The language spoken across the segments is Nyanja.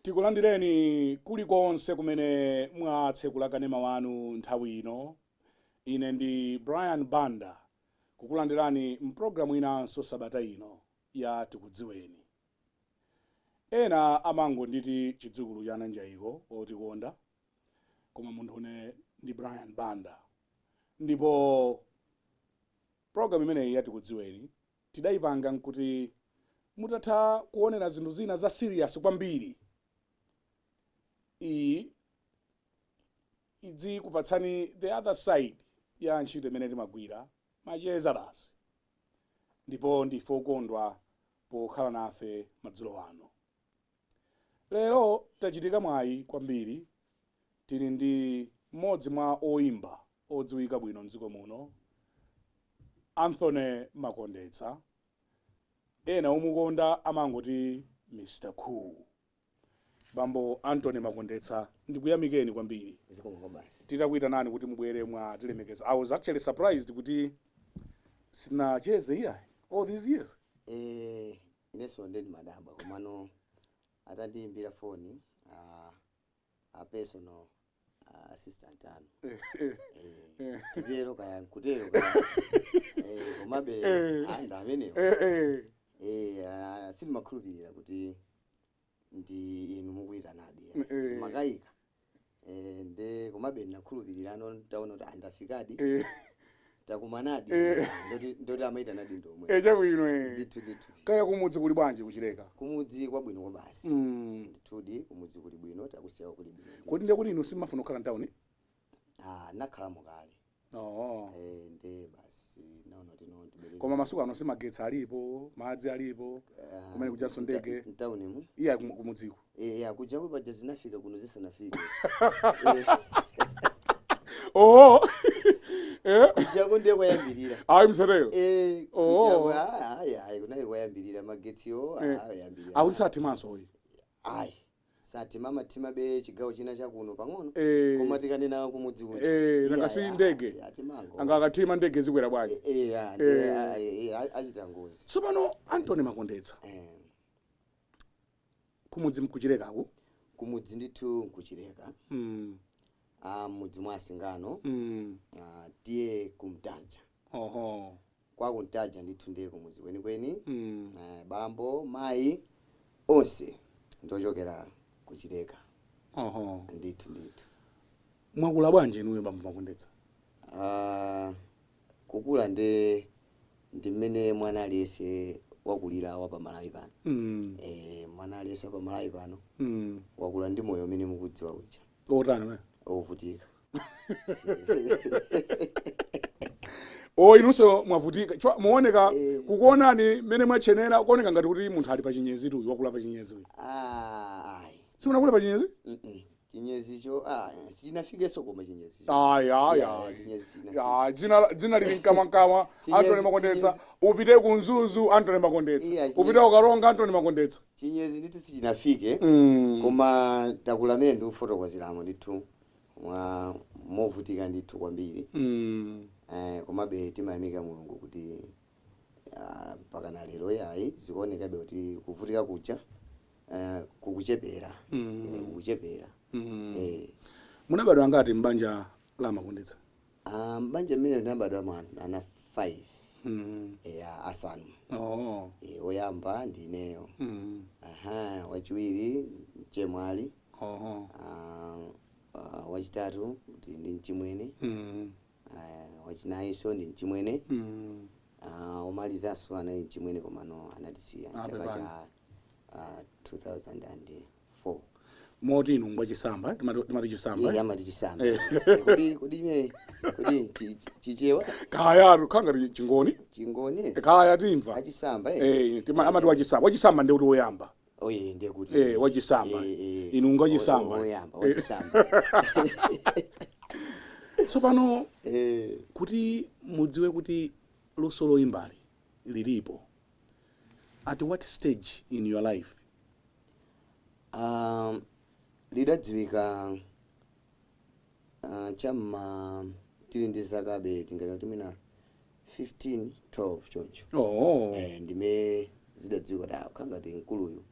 Tikulandireni kulikonse kumene mwatsekula kanema wanu nthawi ino. Ine ndi Brian Banda kukulandirani mpulogalamu inanso sabata ino ya Tikudziweni. Ena amangonditi chidzukulu cha Nanjaiko otikonda, koma munthu une ndi Brian Banda. Ndipo pulogalamu imeneyi ya Tikudziweni tidayipanga nkuti mutatha kuonera zinthu zina za serious kwambiri, idzi kupatsani the other side ya ntchito imene timagwira macheza basi. Ndipo ndife okondwa pokhala nafe madzulo ano. Lero tachitika mwayi kwambiri, tili ndi mmodzi mwa oyimba odziwika bwino mdziko muno, Anthony Makondetsa. Ena omukonda amangoti Mr. Cool. Bambo Anthony Makondetsa, ndikuyamikeni kwambiri. Titakuita nani kuti mubwere mwa tilemekeza. I was actually surprised kuti sinacheze here all these years. Ineso ndeni madaba komano atandiyimbira phone a personal assistant anu. Tidero kaya nkutero kaya. Komabe anda amenewo. Sinimakhulupirira kuti ndi inu mukuita nadi makayika nde komabe nakhulupirira ano taona kuti andafikadi takumanadi ndoti amaita nadi ndomwe Chabwino ndithu kaya kumudzi kuli bwanji kuchileka kumudzi kwabwino kwa basi ndithudi kumudzi kuli bwino takusiya kuli bwino kodi ndiye kuti inu simafuna kukhala ntawuni nakhala mukale nde basi naona tino tibere koma masuku ano simagetsa alipo madzi alipo kumene kujanso ndege ntawunimu iya kumudziko kuja kuti paja zinafika kuno zisanafike kuja ndiye kwayambirira ayi mserero kunali kwayambirira magetsiyo ayambirira akuti satimanso oyi ayi sati mama tima be chigawo china chakuno pang'ono koma tikanena kumudzi kuti nakasi ndege angakatima ndege zikwera bwanji achita ngozi. Tsopano Anthony Makondetsa kumudzi mkuchilekako kumudzi ndithu nkuchileka mudzi mwa Asingano tiye kumtaja kwa kumtaja ndithu ndiye kumudzi kwenikweni bambo mayi onse ndochokera kuchileka ndithu mwakula bwanji inuyo bambo Makondetsa? Kukula ndi mmene mwana aliyese wakulira wapa Malawi pano mwana aliyese wapa Malawi pano wakula ndi moyo umene mukudziwa uja otani ovutika inunso mwavutika muoneka kukuonani mmene mwachenera kuoneka ngati kuti munthu ali pa chinyezi uyu wakula pa chinyezi uyu ayi simunakula pa chinyezi chinyezicho sinafikeso koma chinyezicho dzina lili mkamwa Anthony Makondetsa upite kunzuzu Anthony Makondetsa upite ukaronga Anthony Makondetsa chinyezi ndithu sinafike koma takula mene ndikufotokozeramo ndithu movutika ndithu kwambiri komabe timayamika Mulungu kuti pakana lero yayi zikuonekabe kuti kuvutika kucha kukuchepera kukuchepera munabadwa angati mbanja la Makondetsa? Mbanja mmene ndinabadwa mwana ana 5 asanu oyamba ndineyo wachiwiri Chemwali wachitatu ndi Mchimwene wachinayiso ndi Mchimwene omalizaso ana Mchimwene komano anatisiya chaka cha 2004 moti inu ngwachisamba timati chisamba yamati chisamba kodi chichewa kaya khanga chingoni kaya timva achisamba amati wachisamba ndi kuti woyamba ndiye kuti wachisamba inu ngwachisamba woyamba wachisamba tsopano kuti mudziwe kuti luso loyimbali lilipo at what stage in your life? Lidadziwika chama tili ndi zakabe tingana tumina 15 12 choncho ndime zidadziwika khanga ti nkuluyu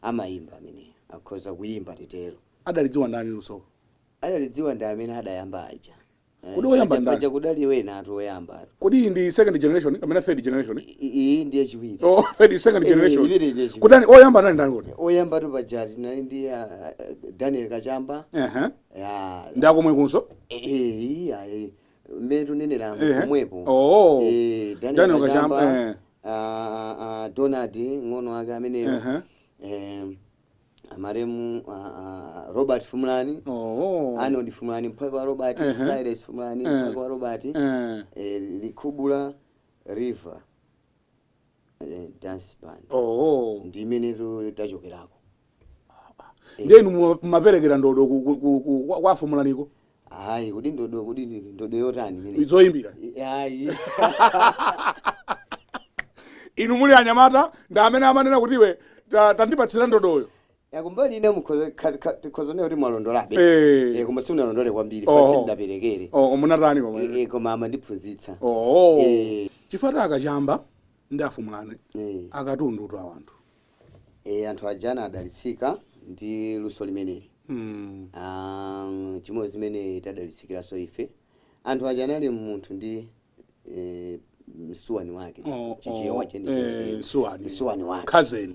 amayimba amene akhoza kuyimba titero. Adalidziwa ndani luso? Adalidziwa ndi amene adayamba aja. Kodi woyamba ndani? Paja kudali wena atu woyamba. Kodi ndi second generation kapena third generation? Iyi ndiye chiwiri. Oh, third second generation. Kodi kudani oyamba ndani kodi? Oyamba tu pajati nali ndi Daniel Kachamba. Ya. Ndakomwe kunso? Iya. Mmene tunenera kumwepo. Oh. Daniel Kachamba. Donald ngono ake amene amaremu Robert Fumulani. Arnold Fumulani mpaka wa Robert, Cyrus Fumulani mpaka wa Robert. Likubula River dance band. Ndi imene tachokerako. Ndenu maperekera ndodo kwa Fumulaniko? Ayi, kudi ndodo yotani imene. Izoyimbira? Ayi. Inu muli anyamata ndamene amanena kuti iwe tandipatsira ndodoyo. Yakumbali ine mukhozo ne uri malondolabe. Koma si unalondole kwambiri fasi ndaperekere. Munatani komwe. Koma amandiphunzitsa. Chifukwa Kachamba ndi Afumulani. Akatundu tu awantu. Anthu ajana adalitsika ndi luso limeneli. Chimodzi zimene tadalitsikira so ife. Anthu ajana ali munthu ndi msuwani wake. Chichiyowa chene msuwani wake. Cousin.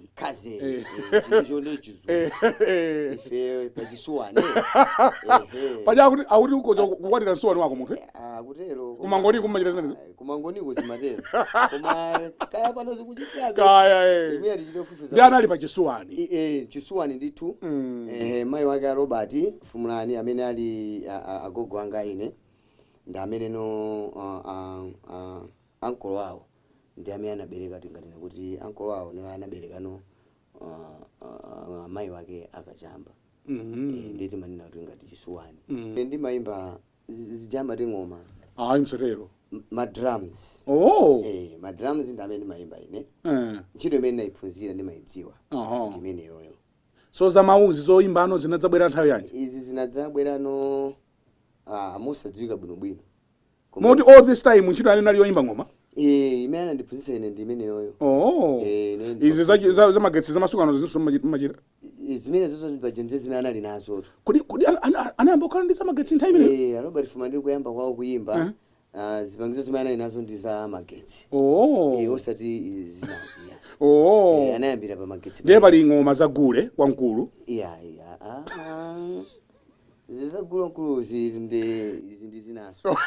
Chichonde chizu. Ife pachisuwani. Paja kuti auti ukoza kukwatira msuwani wako munthu? Kutero. Kumangoni kumachita zimene? Kumangoni kuzimatero. Koma kaya pano zikuchitika. Kaya Imene tichitofufuza. Ndi anali pachisuwani. Chisuwani nditu. Mai wake Robert Fumulani amene ali agogo anga ine. Ndi amene no uncle wawo ndi amene anabereka tingati kuti uncle wawo ne anabereka no mai wake Akachamba. Ndi timanena kuti ngati Chisuwani. Ndi maimba zijamba tingoma. Imsotero. Madrums. Madrums ndi amene maimba ine. Ntchito imene naiphunzira ndi maidziwa. Ndi imene yoyo. So za mauzi zoyimbano zinadzabwera nthawi yanji? Izi zinadzabwera no mosadziwika bwinobwino. Moti all this time ntchito ali nali yoyimba ngoma? Imene anandiphunzitsa ine ndi imene yoyo. Izi za magetsi za masukano zinso machira? Zimene zozo pajenze zimene anali nazo. Kodi anayamba kukhala ndi za magetsi nthawi imene? Robert Fumulani kuyamba kwawo kuyimba. Zipangizo zimene anali nazo ndi za magetsi. Osati zinaziya. Anayambira pa magetsi. Ndiye pali ngoma za gule wamkulu? Zizagula nkulu ndi zinaso.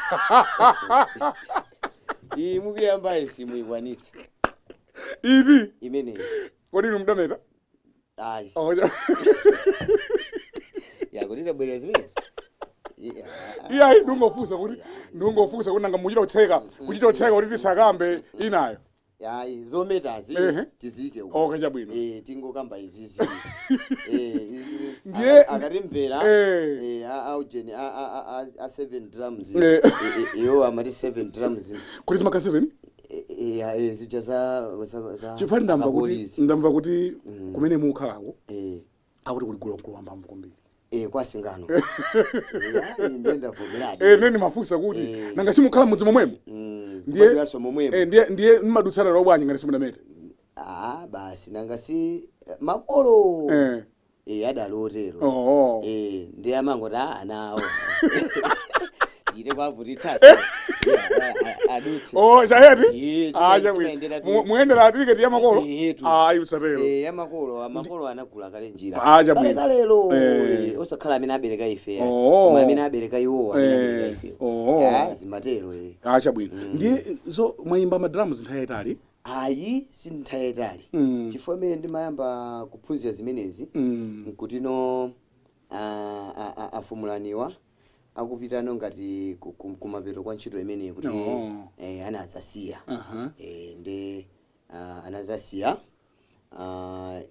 Mukuyamba isimu ikwanitsa. Ivi? Imene. Kodi inu mdameta? Ayi. Yakutita bwera zimenezo. Iyayi ndungofusa kuti nanga muchita kutseka kuti tisakambe inayo. Yayi zometazi tizike uko. Okay chabwino. Tingokamba izizi. Ndiye akatimvera aujeni a 7 drums. Yo amati 7 drums. Kuti zimaka 7? Zija za chifani ndamva kuti kumene mukhalako akuti kuligula mkulu wamba mkumbiri. Kwasingano. Ndenda vomeradi. Neni mafusa kuti nanga simukhala mudzi momwemo. Ndiye mmadutsana robwanyi ngati simudamete. Basi nanga si makolo. Adalotero. Ndiye amangoti nawo. Ite kwavutitsa. Shaheti? Muendera atiketi ya makolo? Ibusatero. Ya makolo anagula kale njira. Kalelo. Osakhala amene abereka ife. Koma amene abereka iwo abereka ife. Zimatero. Chabwino. Ndiye zo mwayimba madrums nthawi yayitali? Ayi si nthawi yayitali. Chifukwa mene ndimayamba kuphunzira zimenezi nkuti no Afumulaniwa akupita no ngati kumapeto kwa ntchito imene kuti anazasiya. Ndi anazasiya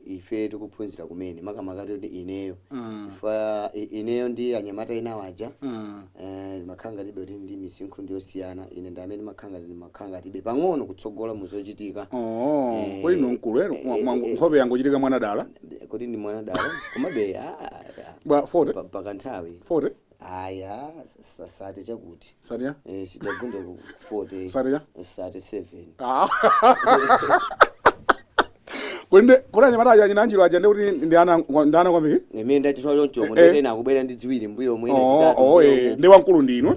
ife tikuphunzira kumene makamaka kuti ineyo chifukwa ineyo ndi anyamata ena waja makhanga tibe kuti ndi misinkhu ndiyosiyana ine ndi amene makhanga tibe pang'ono kutsogola muzochitika. Kodi nonkulu nkhope yangu chitika mwana dala? Kodi ndi mwana dala komabe 40 pakanthawi 40 aya sate chakuti sadia sidagunde ku 40 sadia sate 7 Kwende kula nyamata aja nyinanjiro aja ndikuti ndana kwambiri. Imene ndachitwa choncho ndena kubwera ndi ziwiri mbuyo mwene zitatu. Ndi wankulu ndino.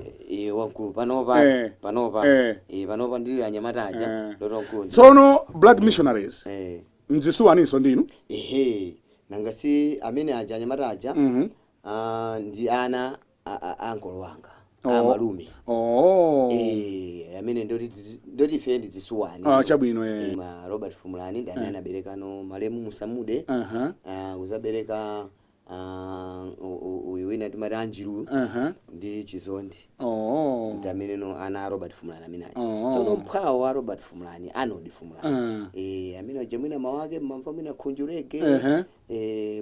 Wankulu panopa panopa ndi anyamata aja ndo wankulu. Tsono Black Missionaries. Mzisuwaninso ndino. Nangasi amene aja anyamata aja ndi ana ankolo wanga. Amalume. Amene ndoti ife ndizisuwani. Chabwino ma Robert Fumulani ndi amene anaberekano Malemu Musamude. Uzabereka uyu wina timati Anjiru ndi Chizondi. Ndi amene no ana Robert Fumulani amene aja. Tsono mphawo wa Robert Fumulani Arnold Fumulani. Amene aja mwina mawake mamva mwina khunjurege.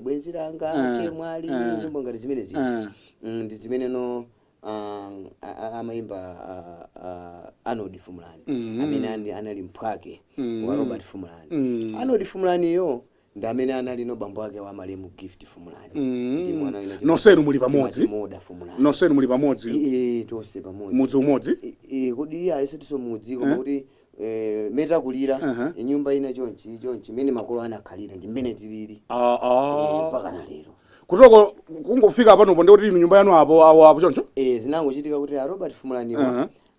Bwenzi langa chemwali nyimbo ngati zimene ziti. Ndi zimene no amaimba Arnold Fumulani amene anali mphwake wa Robert Fumulani. Arnold Fumulani yo ndi amene anali no bambo wake wa Malemu Gift Fumulani. Ndi mwana wina nonsenu muli pamodzi. Nonsenu muli pamodzi. Tonse pamodzi. Mudzi umodzi. Kodi iya isetinso mudzi koma kuti meta kulira nyumba ina chonchi mene makolo anakhalira ndi mmene tilili mpaka na lero. Kutoko kungofika pano ndikuti nyumba yanu apo choncho? Zinangochitika kuti Robert Fumulani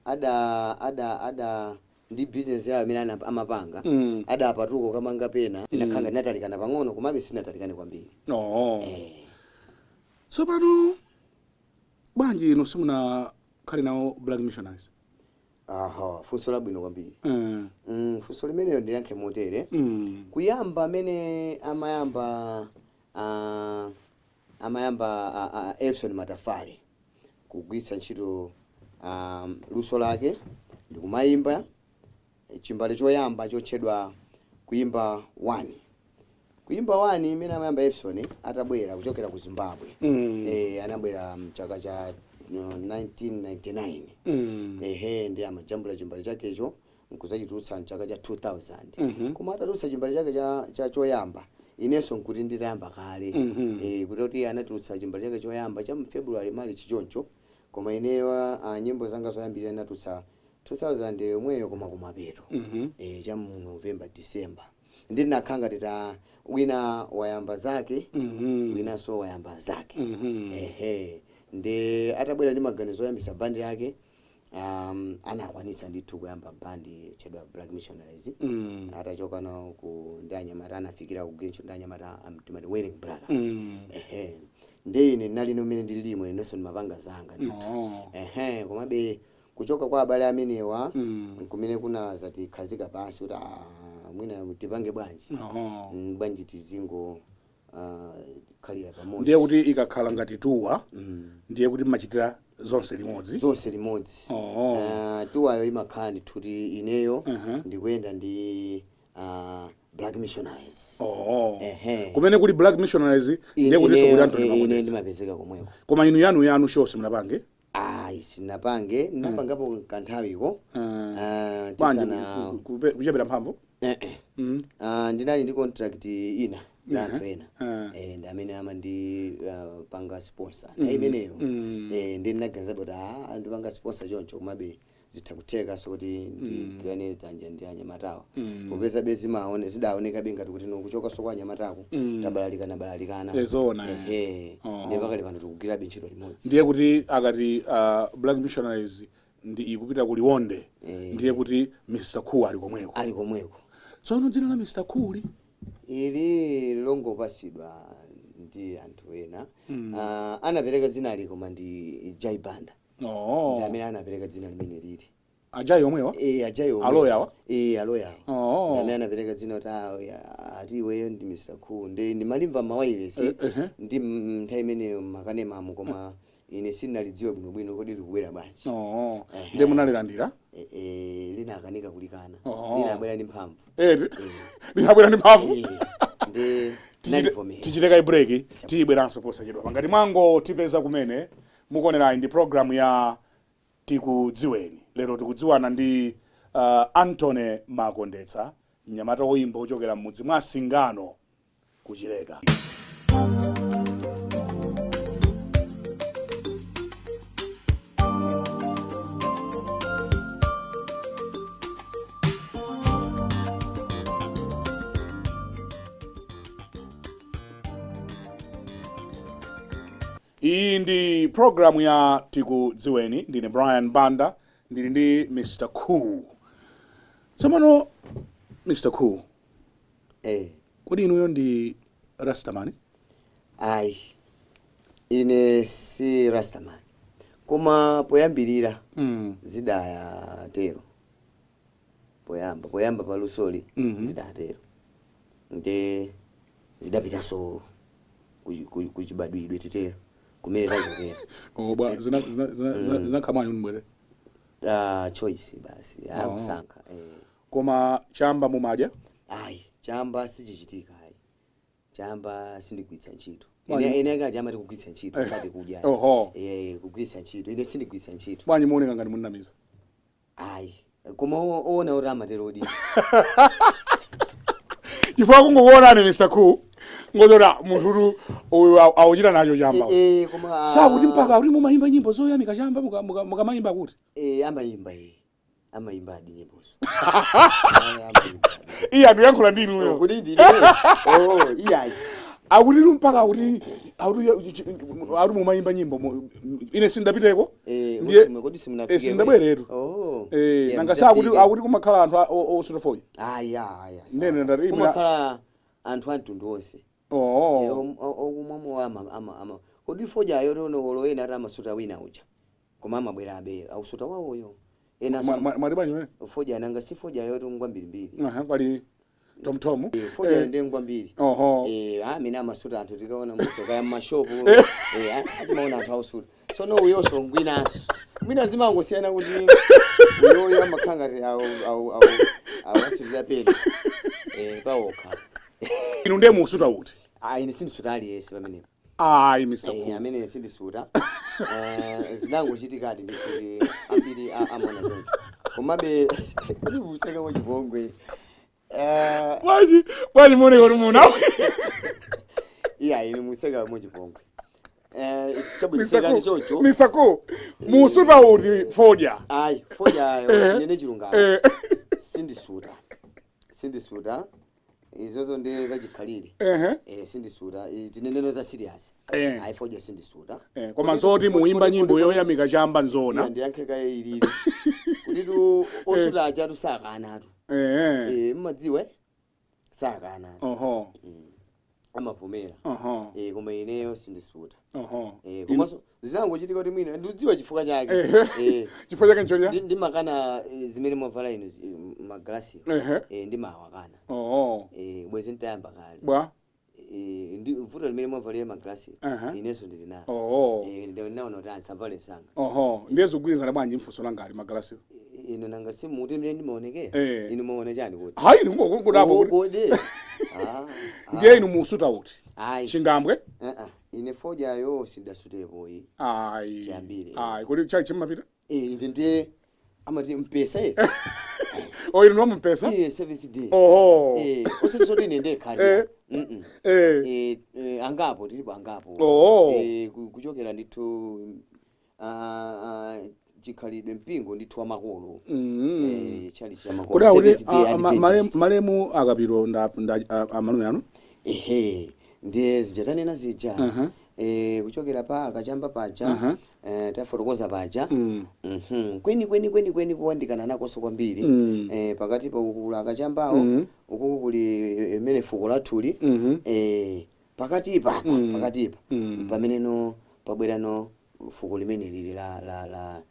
ada ndi business yawo amene amapanga. Adapatuko kamanga pena inakhanga inatalikana pang'ono komabe sinatalikane kwambiri. So pano bwanji ino simuna khali nawo Black Missionaries? Funso labwino kwambiri. Funso limeneyo ndiyankhe motere. Kuyamba amene amayamba Epson Matafale kugwiritsa ntchito luso lake ndikumayimba chimbale choyamba chotchedwa Kuimba 1. Kuimba 1 imene amayamba Epson atabwera kuchokera ku Zimbabwe. Anabwera mchaka cha 1999. Ndi amajambula chimbale chakecho nkuzachitulutsa mchaka cha 2000. Koma atatulutsa chimbale chake cha choyamba inenso nkuti nditayamba kale. Kuti anatulutsa chimbale chake choyamba cha February mali chichoncho. Koma inewa nyimbo zanga zoyambirira anatulutsa 2000 yomweyo koma kumapeto. Cha November December. Ndi nakhanga tita wina wayamba zake, wina so wayamba zake. Ndi atabwera ndi maganizo oyambisa bandi yake. Anakwanitsa ndithu kuyamba bandi chedwa Black Missionaries. Atachoka nawo ku ndanyamata anafikira ku Gincho ndanyamata amtimati Wearing Brothers. Ndi ine nali nomene ndilimo inenso ndimapanga zanga ndithu. Komabe kuchoka kwa abale amenewa kumene kuna zati khazika pansi kuti mwina tipange bwanji. Bwanji tizingo khalira pamodzi. Ndiye kuti ikakhala ngati tuwa ndiye kuti machitira zonse limodzi. Tuwayo imakhala ndithuti ineyo ndikuyenda ndi Black Missionaries. Kumene kuli Black Missionaries ndiye kuti so kuti Anthony Makonde. Ine ndimapezeka komweko. Koma inu yanu shose munapange? Sinapange napangapo kanthawiko. Tisana kuchepera mphamvu? Ndinali ndi contract ina ndanthu ena. Ndi amene amandi panga sponsor. Imeneyo ndi ndinaganiza kuti ndipanga sponsor choncho komabe zitha kutheka so kuti ndikuyane dzanja ndi anyamatawo. Popeza bezi maone zidaoneka ngati kuti nokuchoka so kwa anyamatako tabalalikana. Ezona. Ndi pakali pano tikugwira ntchito limodzi. Ndiye kuti akati Black Missionaries ndi ikupita kuliwonde. Ndiye kuti Mr. Cool ali komweko. Tsono dzina la Mr. Cool ili longo pasidwa ndi anthu ena. Anapereka dzina ali koma ndi Jai Banda. Ndi amene anapereka dzina limene lili. Ajai omwewa? Ajai omwewa. Aloyawa? Aloyawa. Ndi amene anapereka dzina ati iweyo ndi Mr. Cool. Ndi malimva mawayilesi ndi nthawi imene makanema koma ine sinalidziwa bwinobwino kodi likubwera bwanji. Ndiye munalilandira? Linakanika kulikana. Linabwera ndi mphamvu. Linabwera ndi mphamvu. Ndi tichiteka break tibweranso posachedwa. Ngati mwango tipeza kumene mukuonera ndi program ya Tikudziweni. Lero tikudziwana ndi Anthony Makondetsa, mnyamata woyimba ochokera m'mudzi mwa Singano kuchileka. Iyi ndi programu ya Tikudziweni, ndine Brian Banda, ndili ndi Mr. Cool. Tsopano Mr. Cool. Kodi inuyo ndi Rastaman? Ayi. Ine si Rastaman. Koma poyambirira zidaya tero. Poyamba palusoli zidaya tero. Nde zidapitaso kuchibadwidwe titero. Kumene tachokera. Oh, bwa zina kama nyunbwere. Choice basi. Kusankha. Koma chamba mumadya? Ayi, chamba sichichitika ayi. Chamba sindigwitsa ntchito. Ine ngaje amati kugwitsa ntchito sati kudya. Oho. Kugwitsa ntchito. Ine sindigwitsa ntchito. Bwanyi muoneka ngati munamiza. Ayi. Koma ona uri amatero odi. Chifukwa kungokuonani Mr. Cool. Ngozora munthu auchita nacho chamba. Koma sakuti mpaka uri mumayimba nyimbo zoyamika chamba mukamayimba kuti? Amayimba amayimba adi nyimbozo. Iya andu yankhula ndi inuyo. Kuti ndine. Iyayi. Akuti mpaka ari mumayimba nyimbo ine sindapiteko. Kodi simunafike. Sindabweretu. Nanga sakuti kumakhala anthu osotofoyi. Aya. Ndene ndati kumakhala anthu antundu onse. Okumwa ama. Kodi foja ayo rono holoena ati amasuta wina uja. Koma amabwera abe ausuta wawoyo. Mwari banyi wene? Foja nanga si foja ayo ngwa mbiri. Pali Tom. Foja ndi ngwa mbiri. Amina amasuta anthu tikaona musoka ya mashopu. Atimaona anthu ausuta. Sono uyo so ngwinaso. Mina zimangosiyana kuti uyo amakhanga ati au asulira peni. Pawoka. Inu ndiye musuta uti? Ine sindisuta aliyese pamenepo. Ayi Mr. Cool. Amene sindisuta. Zinangochitikadi ndikuti ambiri amona choncho. Komabe useka wachipongwe. Bwanyi muoneka kuti muna. Iya ine museka wachipongwe. Chabudiseka ndichocho. Mr. Cool. Musuta uti foja? Ayi, foja ayo chinene chilungamo. Sindisuta. Izozo ndi zachikhalire. Sindisuta. Tineneno za serious. Ayi foja sindisuta. Koma zoti muimba nyimbo yoyamika chamba nzona. Ndiyankheka ilili. Kuti osuta achatu sakanatu. Mmadziwe sakanatu. Amavomera. Koma ineyo sindisuta. Koma zinangochitika kuti mwina ndidziwa chifukwa chake. Chifukwa chake nchonya? Ndimakana zimene mwavala ino maglasi. Ndimawakana. Bwezi ntayamba kale. Bwa? Ndi mvuto limene mwavalira maglasi. Ineso ndili nayo. Ndio naona kuti ansavale sanga. Ndiye zogwirizana bwanji mfunso langa ali maglasi. Ino nanga simuti mene ndimaonekera. Inu muone chani kuti? Hayi ngokudapo kuti. Ndiye inu musuta uti? Chingambwe? Ine foja yo sindasutepo iyi. Chambire. Kodi chali chimapita? Ine ndiye amati mpesa inu no mpesa? 7th day. Usisoti ine ndiye khali. Angapo tilipo angapo. Kuchokera ndithu chikhalidwe mpingo ndithu wa makolo. Chali cha makolo. Kodi malemu akapiro amalume anu? Ndiye zijatanena zija. Kuchokera pa akachamba paja. Tafotokoza paja. Kweni kuwandikana nakonso kwambiri. Pakati pa ukula akachambawo. Ukuku kuli mene fuko lathuli. Pakati pa. Pameneno pabwerano fuko limene lili la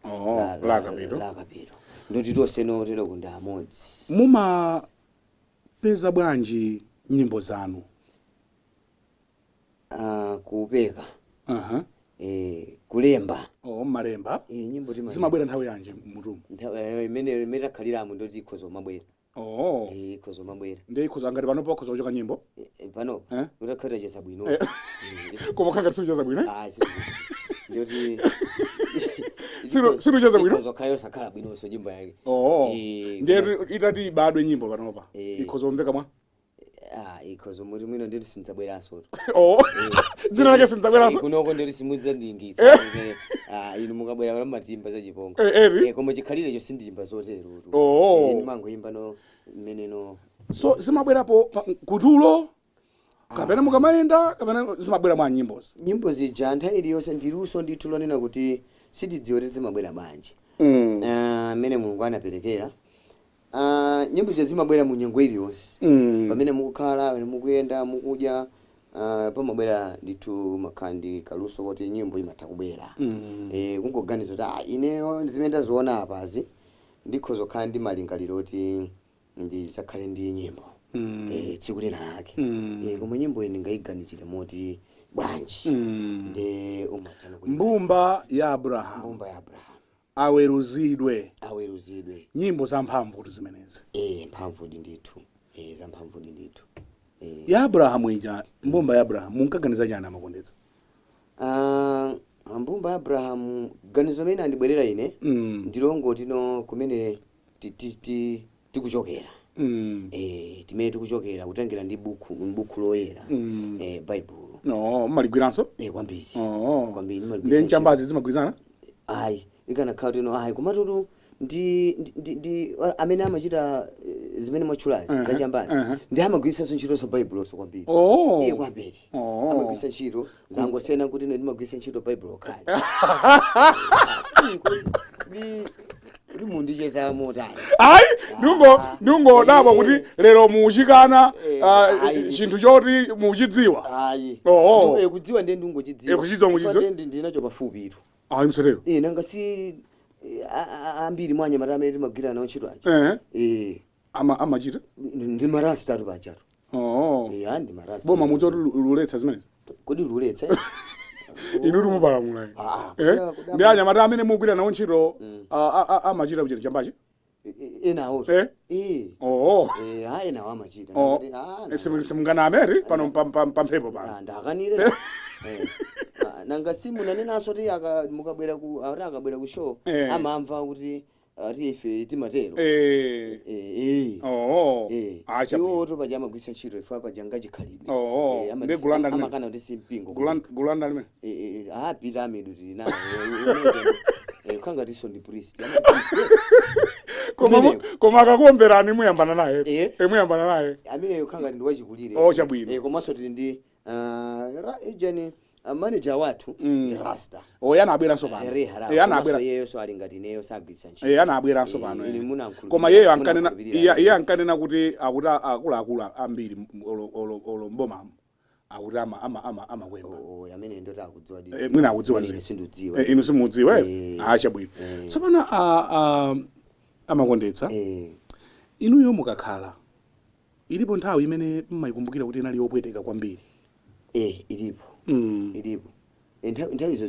kapiro. Ndoti tonse no tero kunda amodzi. Mumapeza bwanji nyimbo zanu? Kupeka. Kulemba. Malemba. Nyimbo zimabwera nthawi yanji mutumu? Imene metakhaliramu ndoti ikhozo mabwera. Ikhozo mabwera. Ndiye ikhozo ngati pano pakhozo kuchoka nyimbo? Pano. Utakhala cheza bwino. Koma khanga sicheza bwino? Ndoti sicheza bwino? Ikhozo khayo sakhala bwino so nyimbo yake. Ndiye itati badwe nyimbo panopa. Ikhozo mveka mwa? Ikhozo muri mwino ndiri sinzabweraso. Dzina lake sinzabweraso. Kunoko ndiri simudza ndingitsa. Inu mukabwera para matimba za chipongo. Koma chikhalire cho sindimba zotero. Ndimangoimba no meneno. So zimabwerapo kutulo kapena kapena mukamayenda kapena zimabwera mwa nyimbozi. Nyimbo zija nthawi iliyonse ndiluso ndithu lonena kuti sitidziwa kuti zimabwera bwanji. Amene Mulungu anaperekera. Nyimbo zimabwera mu nyengo iliyonse. Pamene mukukhala, pamene mukuyenda, mukudya, pamabwera ndithu makhandi kaluso kuti nyimbo imatha kubwera. Kungoganiza kuti ineyo zimene ndaziona apazi ndikhoza kukhala ndi malingaliro kuti ndisakhale ndi nyimbo. Tsiku lina lake. Koma nyimbo iyi ndingayiganizire moti bwanji. Nde umatana kuti Mbumba ya Abrahamu. Aweruzidwe. Nyimbo za mphamvu kuti zimenezi. Mphamvu ndithu. Za mphamvu ndithu. Ya Abrahamu ija, mbumba ya Abrahamu munkaganiza nyana amakondetsa. Mbumba ya Abrahamu ganizo limene andibwerera ine ndilongoti no kumene tikuchokera. Timene tikuchokera kutengera ndi buku loyera. Baibulo. Maligwiranso? Kwambiri. Kwambiri maligwiranso. Ndi nchambazi zimagwirizana? Ikanakhala kuti komatu ndi amene amachita zimene mwatchulazi zachambazi ndi amagwiritsanso ntchito za Baibulo so kwambiri. Kwambiri. Amagwiritsa ntchito zangosena kuti ine ndimagwiritsa ntchito Baibulo kale. Mundicheza motani. Ndungodabwa kuti lero muchikana chinthu choti muchidziwa. Kudziwa ndi ndungochidziwa. Kuchidziwa ndinacho pafupi itu. Msotero. Nanga si ambiri mwanya matamene timagwira nawo ntchito aja. Amachita? Ndi marasi tatu pachatu. Ndi marasi. Boma muchoti luletsa zimenezi? Kodi luletsa? Inu tumupalamula. Ndi anyamata amene mugwira nawo ntchito amachita kuchita chambachi? Enawo. Enawo amachita. Simungana ameri pano pamphepo pano. Ndakanire. Nanga simu nanenaso ti mukabwera ku show amamva kuti ife timatero. Iwo to pajama gwisa ntchito ifa pajanga chikhalidwe. Ndi gulanda limene. Amakana kuti simpingo. Gulanda limene. Pyramid kuti na. Kanga tiso ndi priest. Koma akakuomberani muyambana naye. Muyambana naye. Amene kanga ndi wachikulire. Chabwino. Komanso tili ndi ejani manager wathu Rasta. Yana abweranso pano. Yana yeyo so ali ngati neyo sagwitsa ntchito. Yana abweranso pano. Koma yeyo ankanena iye ankanena kuti akulu ambiri mboma akuti amakwemba. Amene ndota akudziwa ndi. Mwina akudziwa ndi. Sindudziwa. Inu simudziwa. Chabwino. Tsopano amakondetsa. Inuyo mukakhala ilipo nthawi imene mmayikumbukira kuti inali yopweteka kwambiri. Ilipo. Ilipo. Nthawizo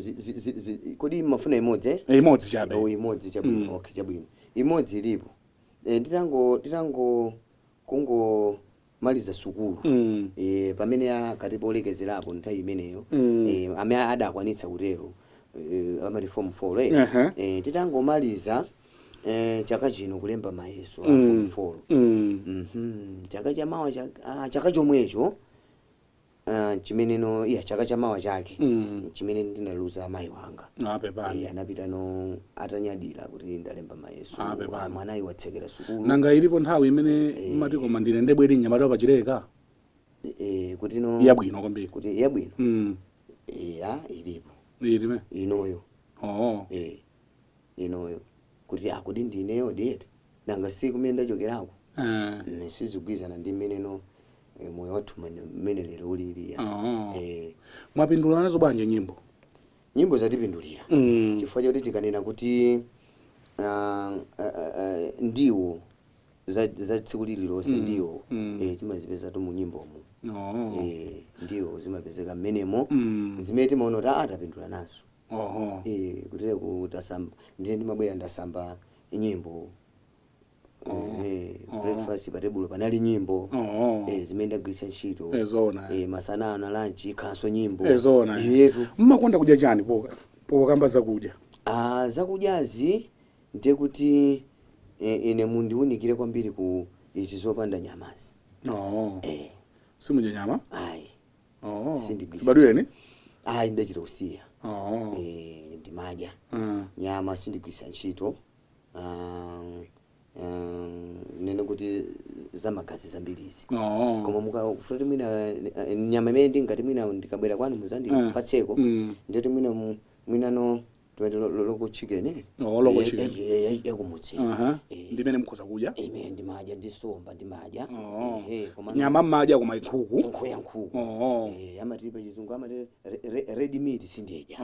kodi mafuna imodzi? Imodzi chabe. Imodzi chabwino. Okay, chabwino. Imodzi ilipo. Nditango maliza sukulu. Pamene akatipo olekezerapo nthawi imeneyo. Amene adakwanitsa kutero. Amati form 4. Titangomaliza chaka chino kulemba mayeso a form 4. Chaka chamawa chaka chomwecho. Chimeneno chaka chamawa chake chimene ndinaluza amayi wanga anapita no atanyadira kuti ndalemba mayeso mwanayi watsekera sukulu. Nanga ilipo nthawi imene mati koma ndine ndebweri nyamata pachileka kuti no yabwino kwambiri kuti yabwino ilipo ilime inoyo inoyo kuti ndineyo diet nanga siku imene ndachokerako sizigwizana ndi meneno moyo wathu mmene lero ulili. Mwapindula nazo bwanje nyimbo zatipindulira chifukwa choti tikanena kuti ndiwo za tsiku lililonse ndiwo timazipeza tu mu nyimbomo. Ndiwo zimapezeka mmenemo zimene timaona kuti atapindula nazo. Kutile kutasamba ndiye ndimabwera ndasamba nyimbo. Breakfast patebulo panali nyimbo. Zimene ndagwiritsa ntchito. Masana ana lunch ikhalanso nyimbo. Yetu. Mmakonda kudya chani pokambira zakudya? Zakudyazi ndiye kuti ine mundiunikire kwambiri ku ichi zopanda nyamazi. Simudya nyama? Sindigwisa. Baduyeni? Ndachita kusiya. Ndimadya. Nyama sindigwisa ntchito. Nene kuti zamagazi zambirizi Oh. koma mukafuna mwina nyama imene ndingati mwina ndikabwera kwanu muzandipatseko ndiyoti mwinano loko chicken loko chicken yakumutsi ndimene mukhoza kudya imene ndimadya ndisomba ndimadya koma nyama mmadya koma nkhuku ya nkhuku amati pa chizungu amati red meat sindidya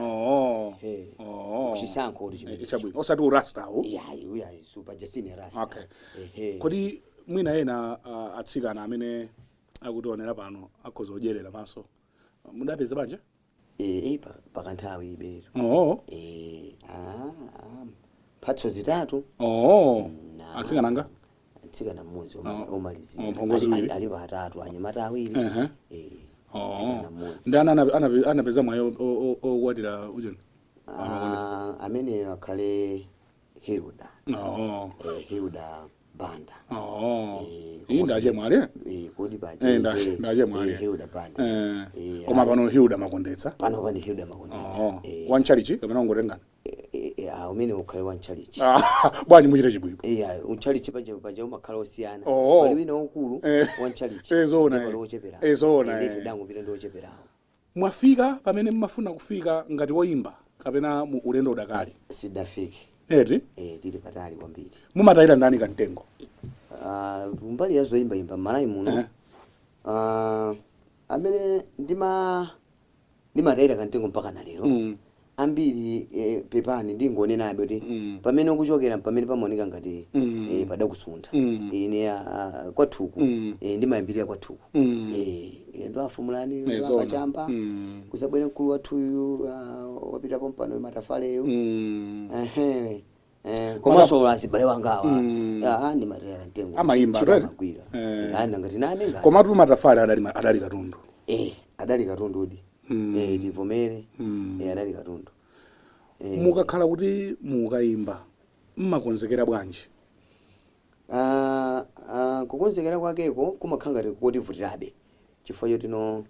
kuchisankho kuti chimene chabwino osati urastawo yayi super Justin rasta kodi mwina ena atsikana amene akutionera pano akhoza kudyerera maso mudapeza banja pakanthawi ibero mphatso zitatu atsikana mmodzi omalizira ali atatu anyamata awiri ndi anapeza mwayo okwatira ujeni amene akhale Hilda Banda ndaje mwale kodi baje ndaje mwale Hilda Banda koma pano Hilda makondetsa wanchalichi kapena ngorengana umene ukhale wanchalichi bwanyi muchite chibwibwi unchalichi paja umakhala osiyana pali wina ukulu wanchalichi ezona ife dangu pita ndi ocheperawo mwafika pamene mmafuna kufika ngati woyimba kapena ulendo udakali sidafike tili patali kwambiri mumatayira ndani kamtengo mbali ya zoyimbayimba m'malawi muno amene ndimatayira kamtengo mpaka na lero ambiri pepani ndingonenabe kuti pamene ukuchokera pamene pamaoneka ngati padakusuntha ine kwathuku ndimayambirira kwathuku ndo afumulani akachamba kusabwera mkulu wathuyu wapitapo mpano matafaleyo komanso azibale wangawa ndimatayira kamtengo amayimba amagwira ngati nane komatu matafale adali katundu adali katundudi tivomere adali katundu mukakhala kuti mukayimba mmakonzekera bwanji kukonzekera kwakeko kumakhala ngati kotivutirabe chifukwa chotino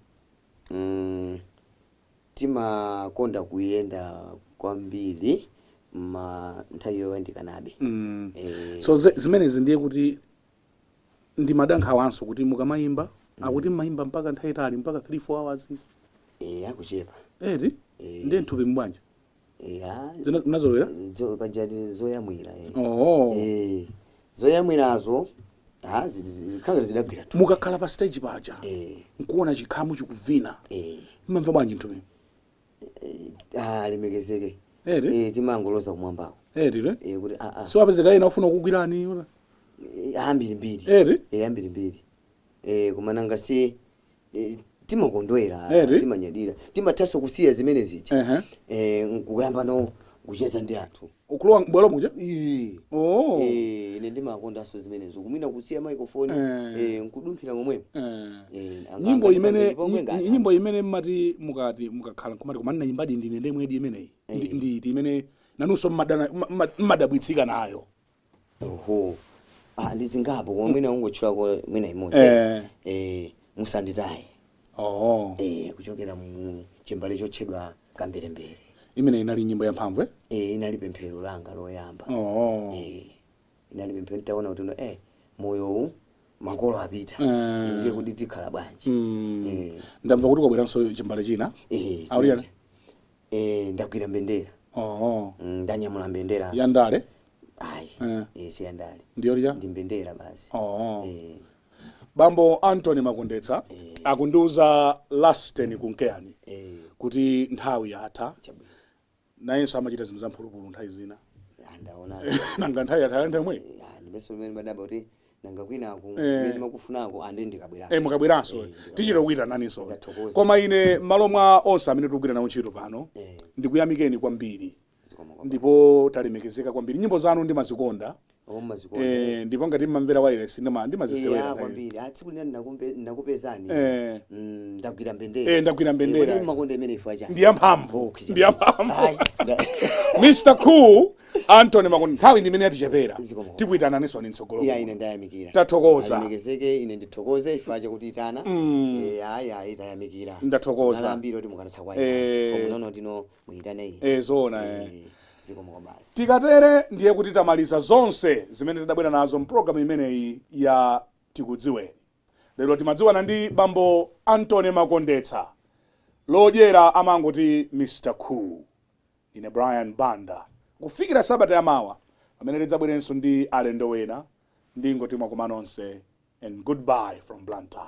timakonda kuyenda kwambiri nthawi yoyandikanabe so zimenezi ndiye kuti ndimadankhawanso kuti mukamayimba akuti mmayimba mpaka nthawi itali mpaka 3-4 hours akuchepa ndiye nthupi mbwanja zinazolowera pajati zoyamwira zoyamwirazo khangati zidagwira tu mukakhala pa stage paja nkuona chikhamu chikuvina mmamva bwanji nthupi lemekezeke timangoloza kumwambako kuti siwapezeka ena ufuna kukugwirani ambirimbiri kumananga si timakondwera timanyadira timathaso kusiya zimene zija nkuyamba no kucheza ndi anthu ukulowa bwalo muja ine ndimakondanso zimenezo kumwina kusiya microphone nkudumphira momwemo nyimbo imene mmati mukakhala nkumati koma ndinayimbadi ndine ndemwedi imeneyi nditi imene nanunso mmadabwitsika nayo ndizingapo koma mwina ungotchulako mwina imodzi musanditaye kuchokera mu chimbale chotchedwa Kamberembere imene inali nyimbo ya mphamvu inali pemphero langa loyamba inali pemphero taona kuti moyo makolo apita ndiye kuti tikhala bwanji ndamva kuti kwabweranso chimbale china auliyana ndagwira mbendera ndanyamula mbendera yandale si yandale ndiyolija ndi mbendera basi bambo Anthony Makondetsa akundiuza Lasten kunkeyani kuti nthawi yatha nayenso amachita zinthu zamphulupulu nthawi zina nanga nthawi yatha nthemwe ndibenso limene badaba kuti nanga kwinaku mmene makufunako ande ndikabweranso mukabweranso tichita kuita naninso koma ine malo mwa onse amene tikugwira nawo ntchito pano ndikuyamikeni kwambiri ndipo talemekezeka kwambiri nyimbo zanu ndimazikonda ndipo ngati mmamvera wireless ndimazisewera kwambiri tsiku lina ndakupezani ndagwira mbendera ndagwira mbendera makonde imene ifa cha ndi yamphamvu Mr. Cool Anthony Makondetsa nthawi ndimene yatichepera tikuitana niso ni mtsogolo ine ndayamikira tathokoza alemekezeke ine ndithokoze ifa cha kuti itana tayamikira ndathokoza nalambira kuti mukanatha kwa ine koma nono tino muitane zona tikatere ndiye kuti tamaliza zonse zimene tidabwera nazo mpulogalamu imeneyi ya tikudziweni. Lero timadziwana ndi bambo Anthony Makondetsa, lodyera amangoti Mr. Cool. Ine Brian Banda, kufikira Sabata yamawa pamene tidzabwerenso ndi alendo wena, ndingoti mwakumana nonse and goodbye from Blantyre.